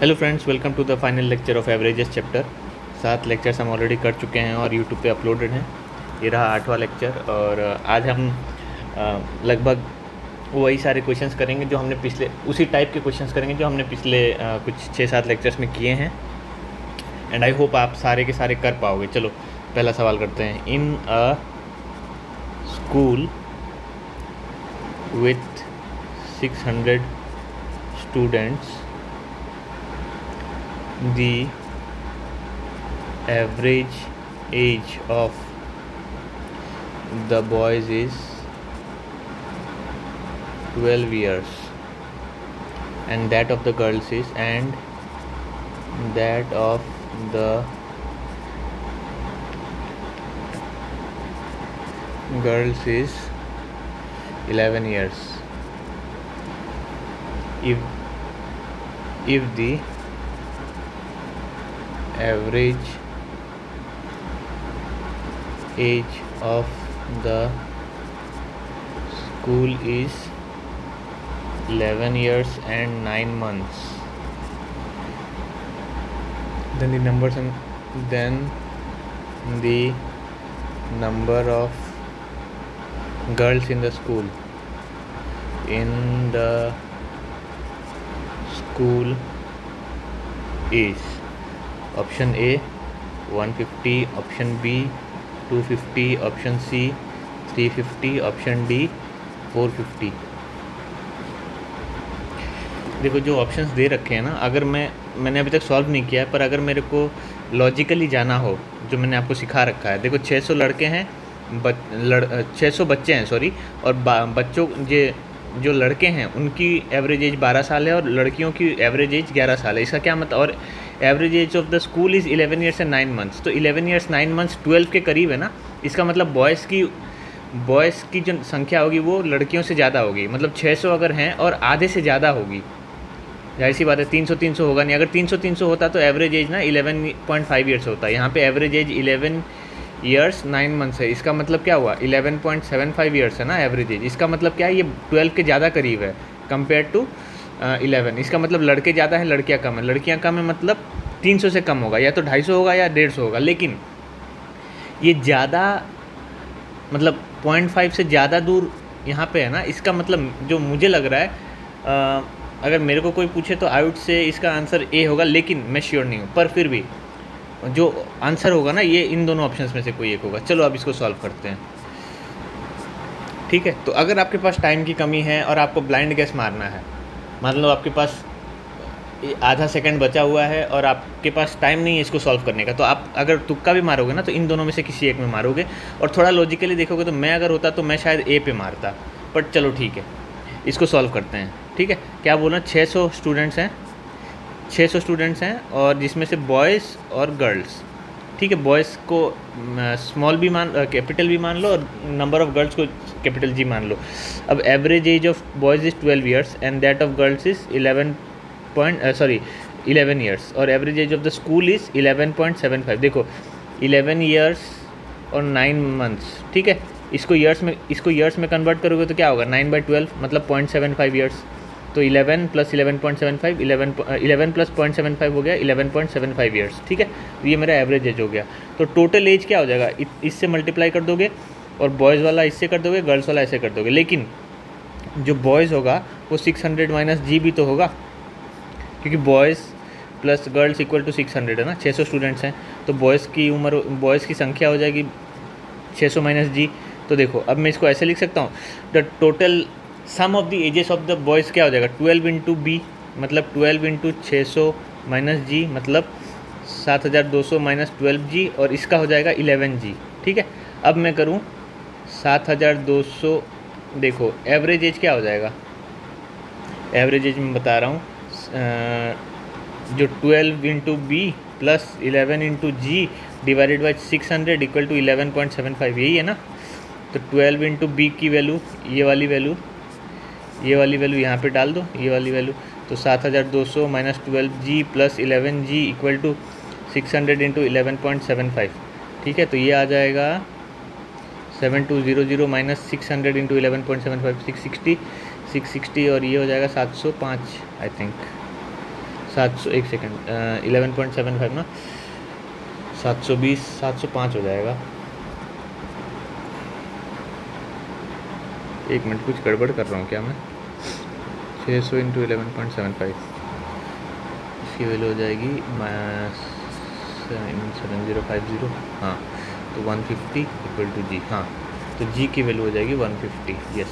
Hello friends, welcome to the final lecture of averages chapter. 7 lectures हम already कर चुके हैं और यूट्यूब पे अपलोडेड हैं। ये रहा 8वां लेक्चर और आज हम लगभग वही सारे क्वेश्चंस करेंगे जो हमने पिछले उसी टाइप के क्वेश्चंस करेंगे जो हमने पिछले कुछ 6-7 लेक्चर्स में किए हैं। एंड आई होप आप सारे के सारे कर पाओगे। चलो पहला सवाल करते हैं। In a school with 600 students, the average age of the boys is 12 years and that of the girls is girls is 11 years. If the average age of the school is 11 years and 9 months, then the number of girls in the school is option A 150, option B 250, option C 350, option D 450। देखो जो options दे रखे हैं ना, अगर मैंने अभी तक solve नहीं किया है, पर अगर मेरे को लॉजिकली जाना हो जो मैंने आपको सिखा रखा है। देखो 600 लड़के हैं, 600 बच्चे हैं सॉरी, और बच्चों जो लड़के हैं उनकी एवरेज एज 12 साल है और लड़कियों की एवरेज एज 11 साल है। इसका क्या मतलब, और average age of the school is 11 years and 9 months. तो 11 ईयर्स 9 मंथ्स 12 के करीब है ना। इसका मतलब बॉयज़ की जो संख्या होगी वो लड़कियों से ज़्यादा होगी। मतलब 600 अगर हैं और आधे से ज़्यादा होगी, जाहिर सी बात है 300 होगा नहीं। अगर 300 होता तो एवरेज एज ना 11.5 ईयर्स होता है। यहाँ पे एवरेज एज 11 ईयर्स 9 मंथ्स है। इसका मतलब क्या हुआ, 11.75 ईयर्स है ना एवरेज एज। इसका मतलब क्या है, ये 12 के ज़्यादा करीब है कंपेयर टू 11। इसका मतलब लड़के ज़्यादा है, लड़कियाँ कम है। लड़कियाँ कम है मतलब 300 से कम होगा, या तो 250 होगा या 150 होगा। लेकिन ये ज़्यादा मतलब 0.5 से ज़्यादा दूर यहाँ पे है ना। इसका मतलब जो मुझे लग रहा है, अगर मेरे को कोई पूछे तो आई वुड से इसका आंसर ए होगा, लेकिन मैं श्योर नहीं हूँ। पर फिर भी जो आंसर होगा ना, ये इन दोनों ऑप्शंस में से कोई एक होगा। चलो अब इसको सॉल्व करते हैं, ठीक है। तो अगर आपके पास टाइम की कमी है और आपको ब्लाइंड गेस मारना है, मान लो आपके पास आधा सेकंड बचा हुआ है और आपके पास टाइम नहीं है इसको सॉल्व करने का, तो आप अगर तुक्का भी मारोगे ना तो इन दोनों में से किसी एक में मारोगे। और थोड़ा लॉजिकली देखोगे तो मैं अगर होता तो मैं शायद ए पे मारता। बट चलो ठीक है, इसको सॉल्व करते हैं। ठीक है, क्या बोलना, 600 स्टूडेंट्स हैं और जिसमें से बॉयज़ और गर्ल्स, ठीक है। बॉयज़ को स्मॉल भी कैपिटल भी मान लो और नंबर ऑफ़ गर्ल्स को कैपिटल जी मान लो। अब average age of boys is 12 years and that of girls is 11 years और average age of the school is 11.75। देखो 11 ईयर्स और 9 मंथ्स, ठीक है। इसको ईयर्स में कन्वर्ट करोगे तो क्या होगा, 9/12 मतलब 0.75 ईयर्स। तो 11 + 11.75 11 + 0.75 हो गया 11.75 ईयर्स, ठीक है। तो ये मेरा एवरेज एज हो गया। तो टोटल एज क्या हो जाएगा, इससे मल्टीप्लाई कर दोगे और बॉयज़ वाला इससे कर दोगे, गर्ल्स वाला ऐसे कर दोगे। लेकिन जो बॉयज़ होगा वो 600 - जी भी तो होगा, क्योंकि boys plus girls equal to 600 है ना। 600 स्टूडेंट्स हैं तो बॉयज़ की संख्या हो जाएगी 600 - जी। तो देखो अब मैं इसको ऐसे लिख सकता हूँ, the total sum of the ages of the boys क्या हो जाएगा, 12 × b मतलब 12 × 600 - जी मतलब 7200 - 12g और इसका हो जाएगा 11g, ठीक है। अब मैं करूँ 7200, देखो एवरेज एज क्या हो जाएगा, एवरेज एज मैं बता रहा हूँ, जो 12 × b + 11 × g डिवाइडेड बाई 600 = 11.75, यही है ना। तो 12 × b की वैल्यू ये वाली वैल्यू यहाँ पे डाल दो, ये वाली वैल्यू। तो 7200 - 12g + 11g = 600 × 11.75, ठीक है। तो ये आ जाएगा 7200 - 600 × 11.75 660 और ये हो जाएगा 705, आई थिंक 700, एक सेकेंड, 11.75 ना, 720, 705 हो जाएगा। एक मिनट, कुछ गड़बड़ कर रहा हूँ क्या मैं? 600 इंटू 11.75, इसकी वैल्यू हो जाएगी 7050। हाँ, तो 150 इक्वल टू जी। हाँ, तो जी की वैल्यू हो जाएगी 150। यस,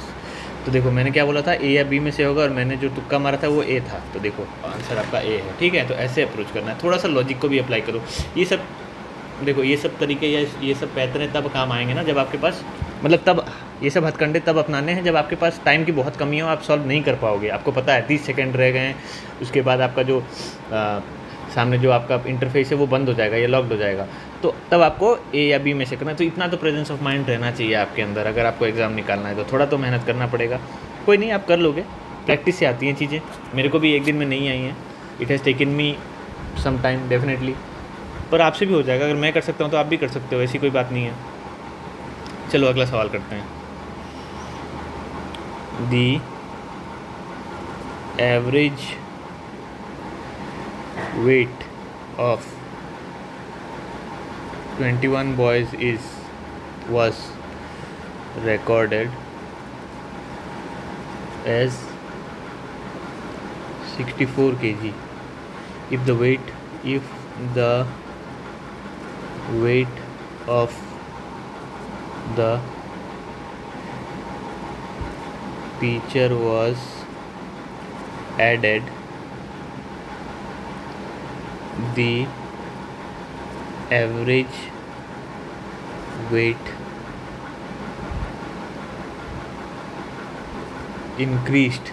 तो देखो मैंने क्या बोला था, ए या बी में से होगा, और मैंने जो तुक्का मारा था वो ए था, तो देखो आंसर आपका ए है। ठीक है, तो ऐसे अप्रोच करना है, थोड़ा सा लॉजिक को भी अप्लाई करो। ये सब देखो, ये सब तरीके या ये सब पैटर्न तब काम आएंगे ना जब आपके पास, मतलब तब ये सब हथकंडे तब अपनाने हैं जब आपके पास टाइम की बहुत कमी हो, आप सॉल्व नहीं कर पाओगे। आपको पता है 30 सेकंड रह गए हैं, उसके बाद आपका जो सामने जो आपका इंटरफेस है वो बंद हो जाएगा या लॉक्ड हो जाएगा, तो तब आपको ए या बी में से करना है। तो इतना तो प्रेजेंस ऑफ माइंड रहना चाहिए आपके अंदर, अगर आपको एग्ज़ाम निकालना है तो थोड़ा तो मेहनत करना पड़ेगा। कोई नहीं, आप कर लोगे, प्रैक्टिस से आती हैं चीज़ें। मेरे को भी एक दिन में नहीं आई हैं, it has taken me some time definitely, पर आपसे भी हो जाएगा। अगर मैं कर सकता हूँ तो आप भी कर सकते हो, ऐसी कोई बात नहीं है। चलो अगला सवाल करते हैं। The average weight of 21 boys was recorded as 64 kg if the weight of the teacher was added, the average weight increased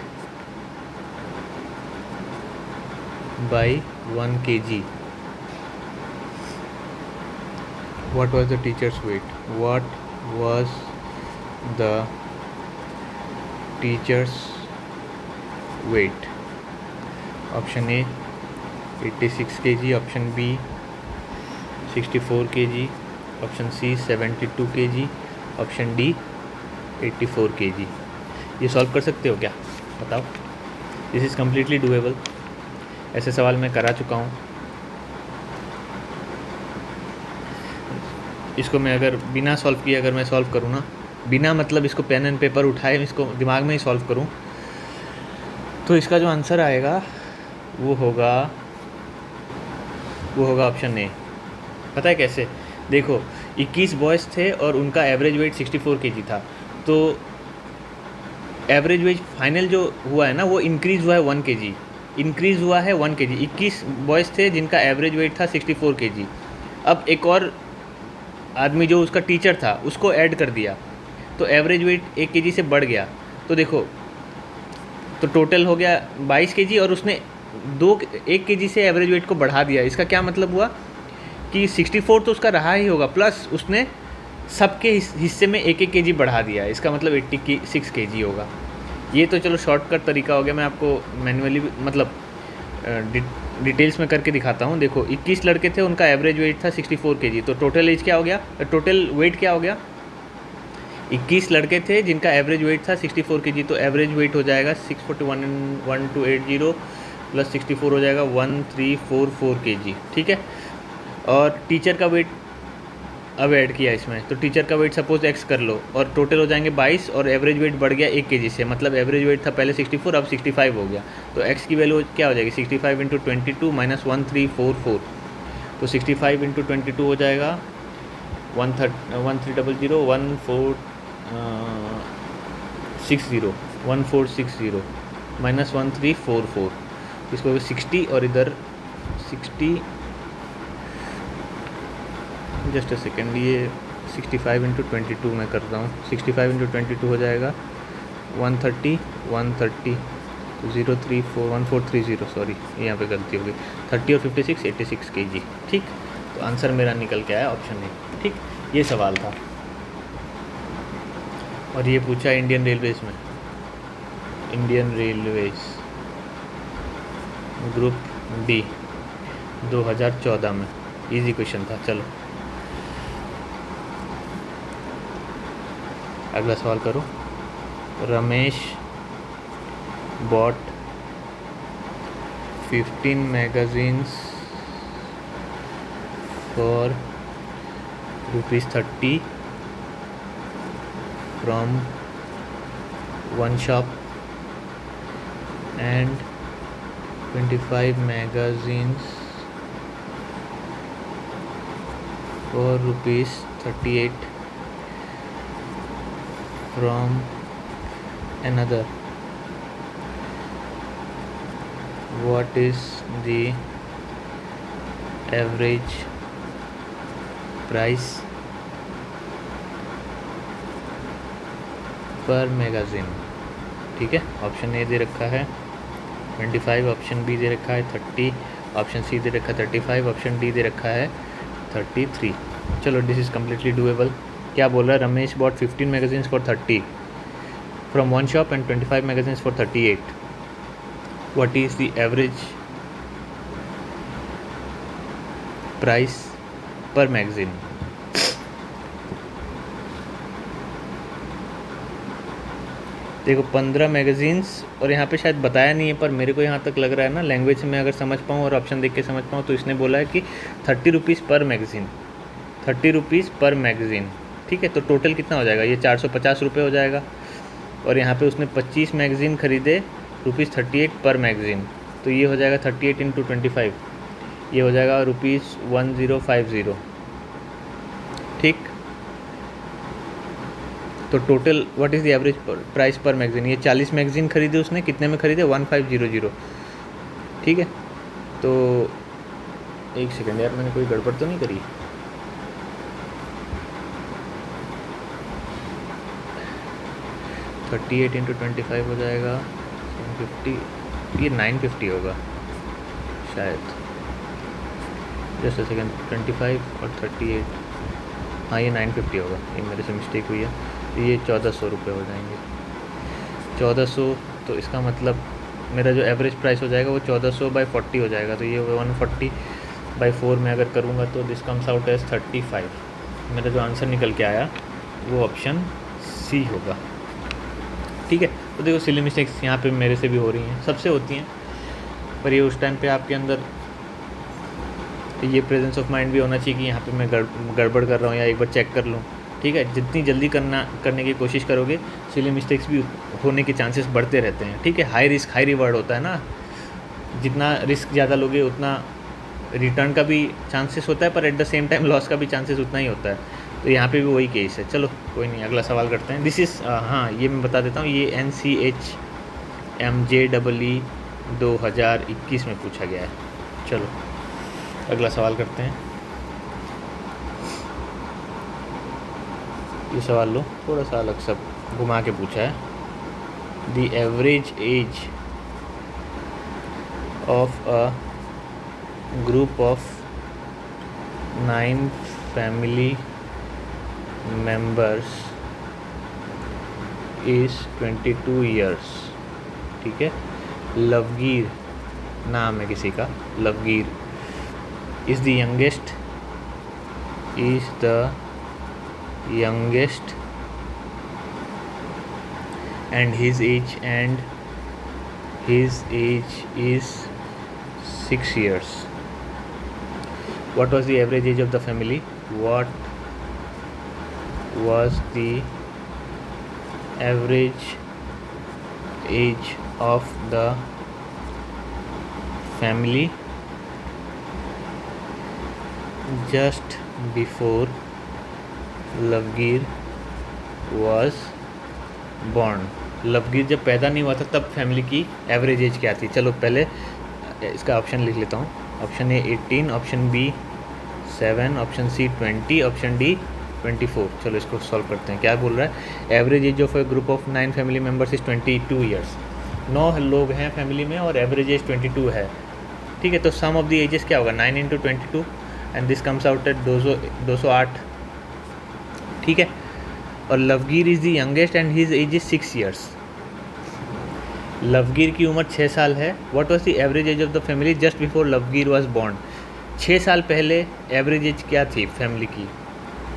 by 1 kg. What was the teacher's weight? What was the teacher's weight? Option A 86 kg, option B 64 kg, option C 72 kg, option D 84 kg। ये solve कर सकते हो क्या, बताओ? This is completely doable. ऐसे सवाल मैं करा चुका हूँ। इसको मैं अगर बिना सॉल्व किए अगर मैं सॉल्व करूँ ना, बिना मतलब इसको पेन एंड पेपर उठाए इसको दिमाग में ही सॉल्व करूँ, तो इसका जो आंसर आएगा वो होगा ऑप्शन ए। पता है कैसे? देखो 21 बॉयज़ थे और उनका एवरेज वेट 64 kg था, तो एवरेज वेट फाइनल जो हुआ है ना वो इंक्रीज़ हुआ है 1 kg, इंक्रीज़ हुआ है 1 kg। 21 बॉयज़ थे जिनका एवरेज वेट था 64 kg। अब एक और आदमी जो उसका टीचर था उसको ऐड कर दिया, तो एवरेज वेट 1 kg से बढ़ गया। तो देखो, तो टोटल हो गया 22 kg, और उसने 1 kg से एवरेज वेट को बढ़ा दिया। इसका क्या मतलब हुआ कि 64 तो उसका रहा ही होगा, प्लस उसने सबके हिस्से में 1-1 kg बढ़ा दिया। इसका मतलब 86 kg होगा। ये तो चलो शॉर्टकट तरीका हो गया, मैं आपको मैन्युअली मतलब डिटेल्स में करके दिखाता हूँ। देखो 21 लड़के थे, उनका एवरेज वेट था 64 kg, तो टोटल एज क्या हो गया, टोटल वेट क्या हो गया? 21 लड़के थे जिनका एवरेज वेट था 64 kg, तो एवरेज वेट हो जाएगा 641.1280 प्लस 64 हो जाएगा 1344 kg। ठीक है, और टीचर का वेट अब ऐड किया इसमें, तो टीचर का वेट सपोज x कर लो, और टोटल हो जाएंगे 22, और एवरेज वेट बढ़ गया 1 kg से, मतलब एवरेज वेट था पहले 64 अब 65 हो गया। तो x की वैल्यू क्या हो जाएगी? 65 इंटू 22 माइनस 1344, तो 65 इंटू 22 हो जाएगा 1460 माइनस 1344, इसको 60 और इधर 60, जस्ट अ सेकेंड, ये 65 इंटू 22 मैं कर रहा हूँ। 65 इंटू 22 हो जाएगा 130 1430, सॉरी यहाँ पे गलती हो गई, 30 और 56 86 kg। ठीक, तो आंसर मेरा निकल के आया ऑप्शन ए। ठीक, ये सवाल था, और ये पूछा इंडियन रेलवेज़ में, इंडियन रेलवेज़ ग्रुप डी 2014 में, इजी क्वेश्चन था। चलो अगला सवाल करो। Ramesh bought 15 magazines for ₹30 from one shop and 25 magazines for ₹38 from another. What is the average price पर मैगज़ीन? ठीक है, ऑप्शन ए दे रखा है 25, ऑप्शन बी दे रखा है 30, ऑप्शन सी दे रखा है 35, ऑप्शन डी दे रखा है 33। चलो, दिस इज़ कम्प्लीटली डूएबल। क्या बोल रहा है? Ramesh bought 15 magazines for 30 from one shop and 25 magazines for 38। What is the average price per magazine? देखो 15 मैगजीन्स, और यहाँ पे शायद बताया नहीं है, पर मेरे को यहाँ तक लग रहा है ना, लैंग्वेज में अगर समझ पाऊँ और ऑप्शन देख के समझ पाऊँ, तो इसने बोला है कि 30 रुपीज़ पर मैगज़ीन, 30 रुपीज़ पर मैगज़ीन। ठीक है, तो टोटल कितना हो जाएगा? ये 450 रुपये हो जाएगा। और यहाँ पे उसने 25 मैगज़ीन ख़रीदे, ₹38 पर मैगज़ीन, तो ये हो जाएगा 38 × 25, ये हो जाएगा ₹1050। ठीक, तो total what is the average price पर मैगज़ीन? ये 40 मैगज़ीन खरीदे उसने, कितने में खरीदे? 1500। ठीक है, तो एक सेकेंड यार, मैंने कोई गड़बड़ तो नहीं करी? $38 × 25 हो जाएगा 750, ये 950 होगा शायद। जस्ट अ सेकेंड, 25 और 38, हाँ ये 950 होगा, ये मेरे से मिस्टेक हुई है। तो ये 1400 रुपये हो जाएंगे, 1400। तो इसका मतलब मेरा जो एवरेज प्राइस हो जाएगा वो 1400/40 हो जाएगा। तो ये 140/4 में अगर करूँगा तो दिस कम्स आउट एज 35। मेरा जो आंसर निकल के आया वो ऑप्शन सी होगा। ठीक है, तो देखो सिली मिस्टेक्स यहाँ पे मेरे से भी हो रही हैं, सबसे होती हैं, पर ये उस टाइम पे आपके अंदर ये प्रेजेंस ऑफ माइंड भी होना चाहिए कि यहाँ पे मैं गड़बड़ कर रहा हूँ या एक बार चेक कर लूँ। ठीक है, जितनी जल्दी करने की कोशिश करोगे, सिली मिस्टेक्स भी होने के चांसेस बढ़ते रहते हैं। ठीक है, हाई रिस्क हाई रिवार्ड होता है ना, जितना रिस्क ज़्यादा लोगे उतना रिटर्न का भी चांसेस होता है, पर at the same time loss का भी चांसेस उतना ही होता है। तो यहाँ पे भी वही केस है। चलो कोई नहीं, अगला सवाल करते हैं। दिस इज़ हाँ, ये मैं बता देता हूँ, ये NCHMJEE 2021 में पूछा गया है। चलो अगला सवाल करते हैं। ये सवाल लो, थोड़ा सा अलग सब घुमा के पूछा है। The average age of a group of 9 family members is 22 years। ठीक है, लवगीर नाम है किसी का, लवगीर is the youngest and his age is 6 years। What was the average age of the family? What was the average age of the family just before लवगीर was born? लवगीर जब पैदा नहीं हुआ था तब फैमिली की एवरेज एज क्या थी? चलो पहले इसका ऑप्शन लिख लेता हूँ। Option A 18, option B 7, option C 20, option D 24। चलो इसको सॉल्व करते हैं। क्या बोल रहा है? Average age of A group of 9 family members is 22 years. 9 लोग हैं फैमिली में और एवरेज एज 22 है। ठीक है, तो सम ऑफ द एजेस क्या होगा? 9 × 22 and this comes out at 208। ठीक है, और लवगीर is the youngest and his age is 6 years. लवगीर की उम्र 6 साल है। What was the average age of the family just before लवगीर वाज बोर्न? 6 साल पहले एवरेज एज क्या थी फैमिली की?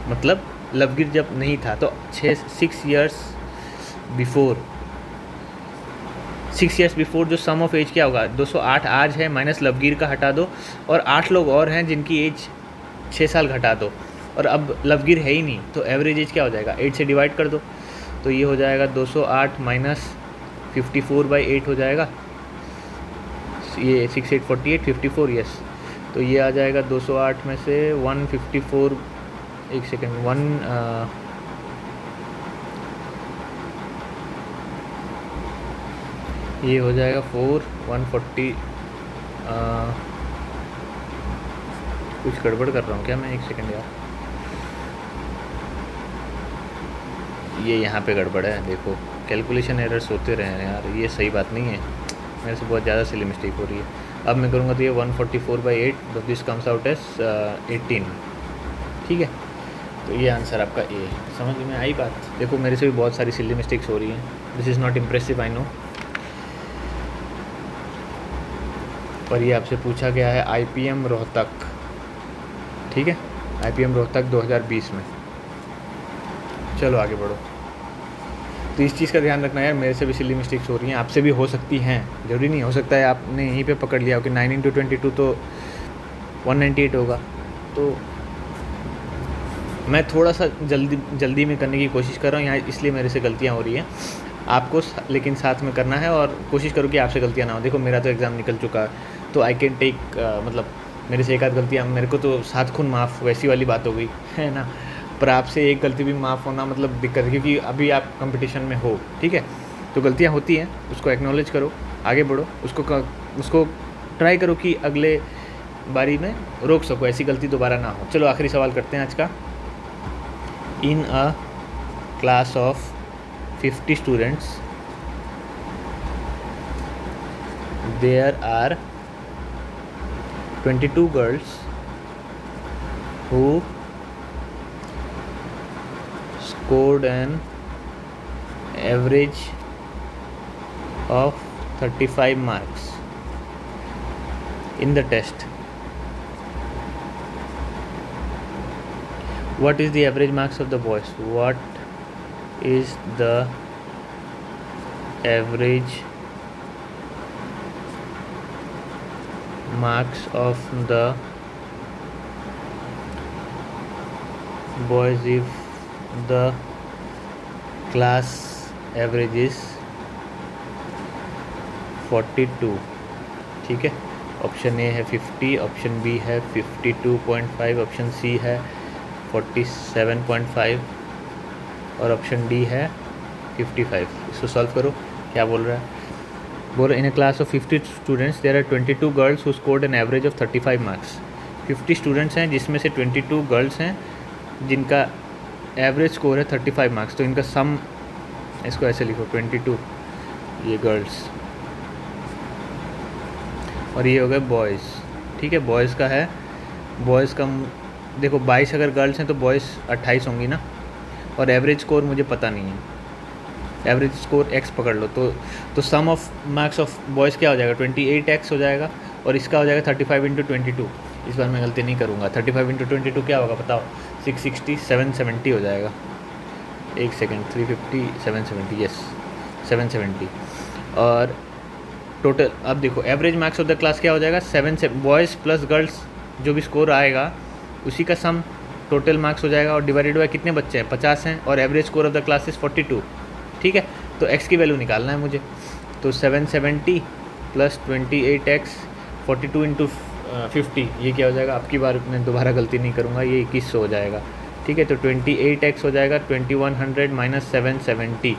मतलब लवगीर जब नहीं था तो 6 ईयर्स बिफोर, 6 ईयर्स बिफोर जो सम ऑफ एज क्या होगा, 208 आज है माइनस लवगीर का हटा दो, और 8 लोग और हैं जिनकी एज 6 साल घटा दो, और अब लवगीर है ही नहीं, तो एवरेज एज क्या हो जाएगा, 8 से डिवाइड कर दो, तो ये हो जाएगा 208 माइनस 54/8 हो जाएगा, ये 6 8 48 54, यस। तो ये आ जाएगा 208 में से 154, एक सेकेंड, ये हो जाएगा 140, कुछ गड़बड़ कर रहा हूँ क्या मैं, एक सेकेंड यार, ये यहाँ पे गड़बड़ है, देखो कैलकुलेशन एरर्स होते रहे हैं यार, ये सही बात नहीं है, मेरे से बहुत ज़्यादा सिली मिस्टेक हो रही है। अब मैं करूँगा तो ये 144/8, तो दिस कम्स आउट एज 18, ठीक है। तो ये आंसर आपका ए है। समझ में आई बात? देखो मेरे से भी बहुत सारी सिली मिस्टेक्स हो रही हैं, this is not impressive, I know. पर ये आपसे पूछा गया है IPM रोहतक, ठीक है, IPM रोहतक 2020 में। चलो आगे बढ़ो। तो इस चीज़ का ध्यान रखना यार, मेरे से भी सिली मिस्टेक्स हो रही हैं, आपसे भी हो सकती हैं, ज़रूरी नहीं, हो सकता है आपने यहीं पे पकड़ लिया हो कि 9 × 22 तो 198 होगा। तो मैं थोड़ा सा जल्दी में करने की कोशिश कर रहा हूँ यहाँ, इसलिए मेरे से गलतियाँ हो रही हैं, आपको लेकिन साथ में करना है, और कोशिश करो कि आपसे गलतियाँ ना हो। देखो मेरा तो एग्ज़ाम निकल चुका है, तो आई कैन टेक, मतलब मेरे से एक आध गलतियाँ, मेरे को तो 7 खून माफ़, वैसी वाली बात हो गई है ना, पर आपसे एक गलती भी माफ़ होना मतलब दिक्कत है, क्योंकि अभी आप कंपटीशन में हो, ठीक है। तो गलतियाँ होती हैं, उसको एक्नॉलेज करो, आगे बढ़ो, उसको ट्राई करो कि अगले बारी में रोक सको, ऐसी गलती दोबारा ना हो। चलो आखिरी सवाल करते हैं आज का। In a class of 50 students there are 22 girls who scored an average of 35 marks in the test. What is the average marks of the boys? What is the average marks of the boys if the class average is 42? ठीक है, option A है 50, option B है 52.5, option C है 47.5, और option D है 55। इसको solve करो, क्या बोल रहा है, बोल रहा in a class of 50 students there are 22 girls who scored an average of 35 marks. 50 students हैं जिसमें से 22 गर्ल्स हैं जिनका एवरेज स्कोर है 35 मार्क्स, तो इनका सम, इसको ऐसे लिखो 22, ये गर्ल्स, और ये हो गए बॉयज़, ठीक है। बॉयज़ का है, बॉयज़ का देखो 22 अगर गर्ल्स हैं तो बॉयज़ 28 होंगी ना, और एवरेज स्कोर मुझे पता नहीं है, एवरेज स्कोर x पकड़ लो, तो सम ऑफ मार्क्स ऑफ बॉयज़ क्या हो जाएगा, 28x हो जाएगा, और इसका हो जाएगा 35 × 22। इस बार मैं गलती नहीं करूँगा, 35 × 22 क्या होगा बताओ, 660, 770 हो जाएगा, एक सेकेंड, 350, 770, यस 770। और टोटल अब देखो average marks of the class क्या हो जाएगा, 7 से बॉयज़ प्लस गर्ल्स जो भी स्कोर आएगा उसी का सम टोटल मार्क्स हो जाएगा, और डिवाइडेड बाय कितने बच्चे हैं, 50 हैं, और average score of the class is 42, ठीक है। तो x की वैल्यू निकालना है मुझे, तो 770 प्लस 28x 42 × 50, ये क्या हो जाएगा, आपकी बार मैं दोबारा गलती नहीं करूँगा, ये 2100 हो जाएगा, ठीक है। तो 28x हो जाएगा 2100 माइनस 770,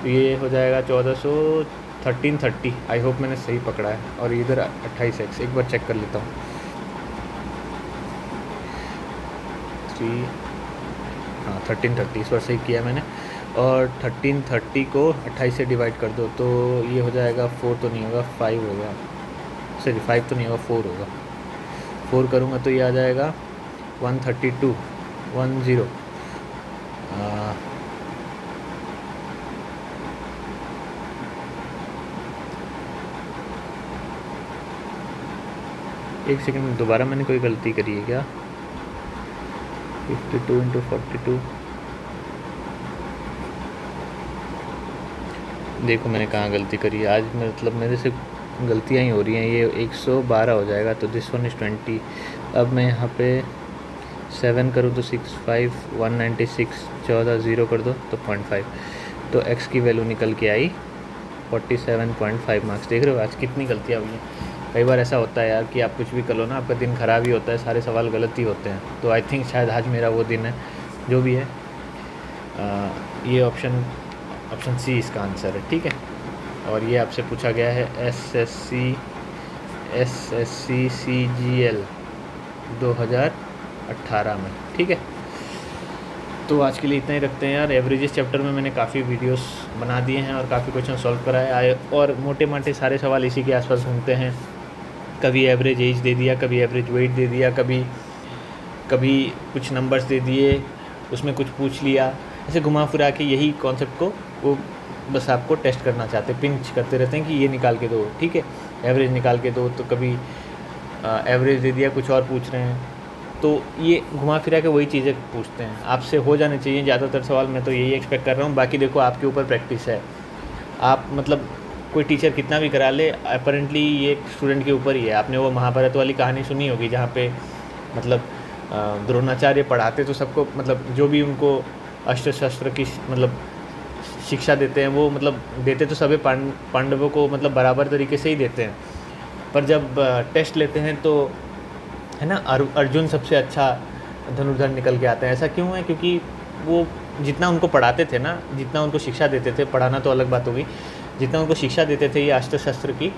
तो ये हो जाएगा 1400, 1330। आई होप मैंने सही पकड़ा है, और इधर 28x, एक बार चेक कर लेता हूँ, 1330, इस बार सही किया मैंने, और 1330 को 28 से डिवाइड कर दो, तो ये हो जाएगा 4 तो नहीं होगा, 5 होगा, सॉरी 5 तो नहीं होगा, 4 होगा, 4 करूँगा तो ये आ जाएगा 132, 10, एक सेकंड, दोबारा मैंने कोई गलती करी है क्या, 52 × 42, देखो मैंने कहाँ गलती करी है आज, मतलब मेरे से गलतियाँ ही हो रही हैं। ये 112 हो जाएगा तो दिस वन इज़ 20। अब मैं यहाँ पे 7 करूँ तो 6, 5, 196, 14 ज़ीरो कर दो तो 0.5, तो x की वैल्यू निकल के आई 47.5 मार्क्स। देख रहे हो आज कितनी गलतियाँ हुई हैं। कई बार ऐसा होता है यार कि आप कुछ भी कर लो ना, आपका दिन ख़राब ही होता है, सारे सवाल गलत ही होते हैं। तो आई थिंक शायद आज मेरा वो दिन है। जो भी है ये ऑप्शन सी इसका आंसर है, ठीक है। और ये आपसे पूछा गया है एसएससी CGL 2018 में, ठीक है। तो आज के लिए इतना ही रखते हैं यार। एवरेजेस चैप्टर में मैंने काफ़ी वीडियोस बना दिए हैं और काफ़ी क्वेश्चन सॉल्व कराए आए, और मोटे मोटे सारे सवाल इसी के आसपास घूमते हैं। कभी एवरेज एज दे दिया, कभी एवरेज वेट दे दिया, कभी कुछ नंबर्स दे दिए, उसमें कुछ पूछ लिया, ऐसे घुमा फिरा के यही कॉन्सेप्ट को वो बस आपको टेस्ट करना चाहते हैं, पिंच करते रहते हैं कि ये निकाल के दो, ठीक है, एवरेज निकाल के दो। तो कभी एवरेज दे दिया, कुछ और पूछ रहे हैं, तो ये घुमा फिरा के वही चीज़ें पूछते हैं। आपसे हो जाने चाहिए ज़्यादातर सवाल, मैं तो यही एक्सपेक्ट कर रहा हूँ। बाकी देखो आपके ऊपर प्रैक्टिस है, आप मतलब कोई टीचर कितना भी करा ले, अपेरेंटली ये स्टूडेंट के ऊपर ही है। आपने वो महाभारत वाली कहानी सुनी होगी जहाँ पे मतलब द्रोणाचार्य पढ़ाते तो सबको, मतलब जो भी उनको अस्त्र शस्त्र की मतलब शिक्षा देते हैं, वो मतलब देते तो सभी पांडवों को मतलब बराबर तरीके से ही देते हैं, पर जब टेस्ट लेते हैं तो है ना, अर्जुन सबसे अच्छा धनुर्धर निकल के आते हैं। ऐसा क्यों है? क्योंकि वो जितना उनको पढ़ाते थे ना, जितना उनको शिक्षा देते थे, पढ़ाना तो अलग बात होगी, जितना उनको शिक्षा देते थे ये अस्त्र शस्त्र की,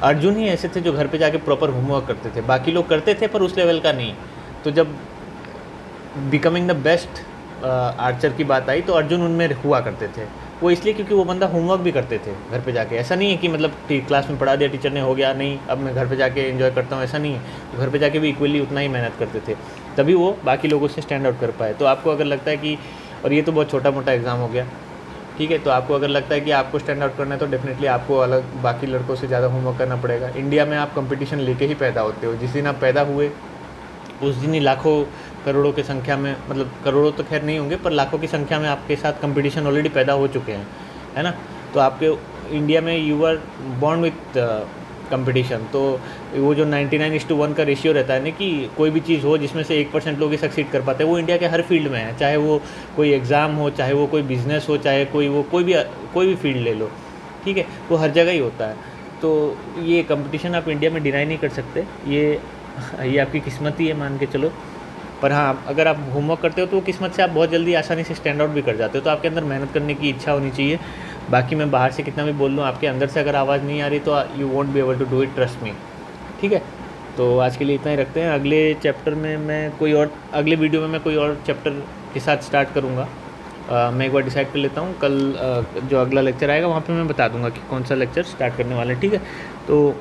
अर्जुन ही ऐसे थे जो घर पे जाके प्रॉपर होमवर्क करते थे। बाकी लोग करते थे पर उस लेवल का नहीं। तो जब बिकमिंग द बेस्ट आर्चर की बात आई तो अर्जुन उनमें हुआ करते थे। वो इसलिए क्योंकि वो बंदा होमवर्क भी करते थे घर पे जाके। ऐसा नहीं है कि मतलब क्लास में पढ़ा दिया टीचर ने, हो गया, नहीं अब मैं घर पे जाके एंजॉय करता हूँ, ऐसा नहीं है। तो घर पे जाके भी इक्वली उतना ही मेहनत करते थे, तभी वो बाकी लोगों से स्टैंड आउट कर पाए। तो आपको अगर लगता है कि, और ये तो बहुत छोटा मोटा एग्ज़ाम हो गया, ठीक है, तो आपको अगर लगता है कि आपको स्टैंड आउट करना है तो डेफिनेटली आपको अलग बाकी लड़कों से ज़्यादा होमवर्क करना पड़ेगा। इंडिया में आप कंपटीशन लेके ही पैदा होते हो। जिस दिन आप पैदा हुए उस दिन ही लाखों करोड़ों की संख्या में, मतलब करोड़ों तो खैर नहीं होंगे पर लाखों की संख्या में आपके साथ कंपटीशन ऑलरेडी पैदा हो चुके हैं, है ना। तो आपके इंडिया में you are born with competition. तो वो जो 99:1 का रेशियो रहता है ना, कि कोई भी चीज़ हो जिसमें से 1% लोग ही सक्सीड कर पाते हैं, वो इंडिया के हर फील्ड में है। चाहे वो कोई एग्ज़ाम हो, चाहे वो कोई बिज़नेस हो, चाहे कोई भी फील्ड ले लो, ठीक है, वो हर जगह ही होता है। तो ये कंपटीशन आप इंडिया में डिनाई नहीं कर सकते, ये आपकी किस्मत ही है, मान के चलो। पर हाँ, अगर आप होमवर्क करते हो तो किस्मत से आप बहुत जल्दी आसानी से स्टैंड आउट भी कर जाते हो। तो आपके अंदर मेहनत करने की इच्छा होनी चाहिए। बाकी मैं बाहर से कितना भी बोल लूँ, आपके अंदर से अगर आवाज़ नहीं आ रही तो you won't be able to do it, trust me, ठीक है। तो आज के लिए इतना ही रखते हैं। अगले चैप्टर में मैं अगले वीडियो में मैं कोई और चैप्टर के साथ स्टार्ट करूँगा। मैं एक बार डिसाइड कर लेता हूँ, कल जो अगला लेक्चर आएगा वहाँ पे मैं बता दूँगा कि कौन सा लेक्चर स्टार्ट करने वाले हैं, ठीक है। तो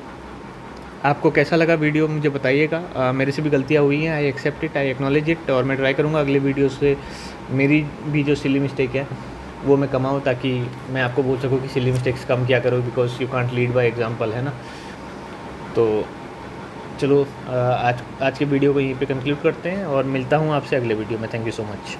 आपको कैसा लगा वीडियो मुझे बताइएगा। मेरे से भी गलतियाँ हुई हैं, I accept it, I acknowledge it, और मैं ट्राई करूँगा अगले वीडियो से मेरी भी जो सिली मिस्टेक है वो मैं कमाऊँ, ताकि मैं आपको बोल सकूँ कि सिली मिस्टेक्स कम क्या करो, because you can't lead by example, है ना। तो चलो आज के वीडियो को यहीं पे कंक्लूड करते हैं और मिलता हूँ आपसे अगले वीडियो में। Thank you so much.